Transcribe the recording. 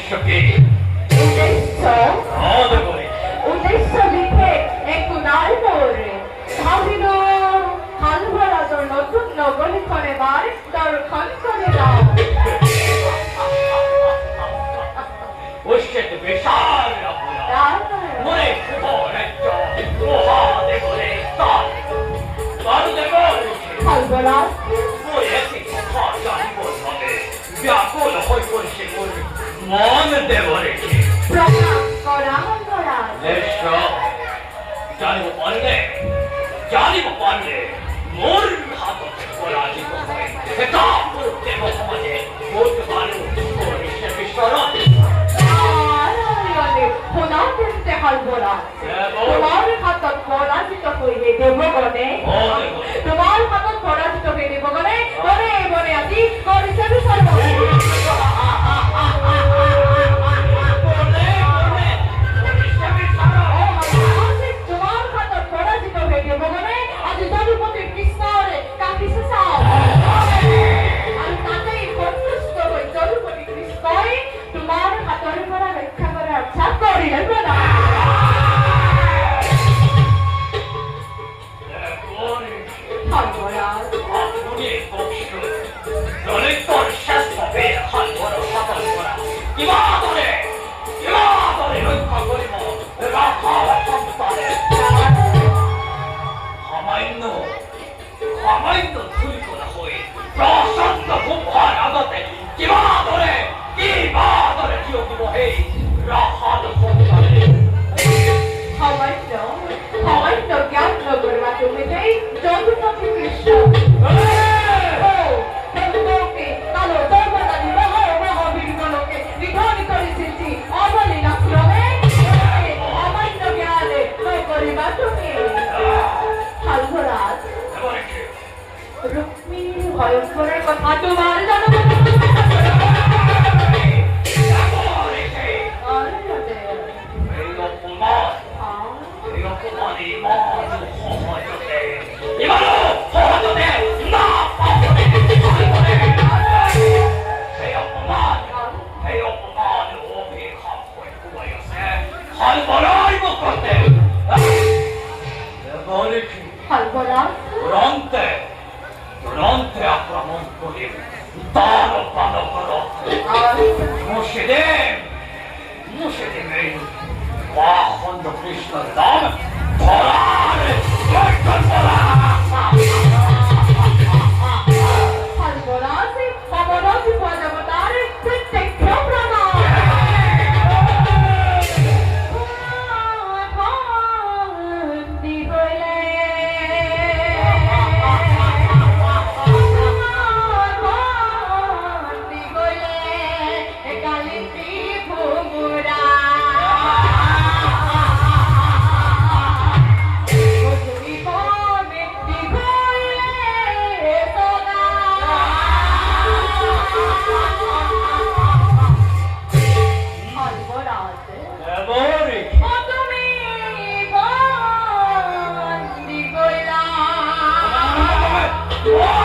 কি উদ্দেশ্য লিখে একটু নাল পড়ে ভাবিল হালভরা তোর নতুন নগরী করে বার দর্শন করে দাও বিশাল মনে হালভরা ব্যাকুল হয়ে পড়ছে মন দেব রেখে প্রণাম করা হালভরা জানিব পারলে মোর হাত পরাজিত হয় এটা দেব সমাজে বলতে পারো বিশ্বরণ হালভরা তোমার হাতত পরাজিত হইলে দেবগণে তোমার হাতত পরাজিত হয়ে দেবগণে বনে বনে আজি করিছে বিসর্গ তোমার হাতত পরাজিত হয়ে দেবগণে আজি জলপতি কৃষ্ণর কাকিছে চাও আর তাতেই সন্তুষ্ট হয়ে জলপতি কৃষ্ণই তোমার হাতের পৰা রক্ষা করার ইচ্ছা করিলেন না ভয়ঙ্করের কথা তোমার জানো Durante akromon kolim, dano pano koro. Mushedim ey, Vahondo Krishna dam, Torare, Vaikan Pora. Halvorasi, Pavorasi Padavatare, Pritek Prabhrama. What?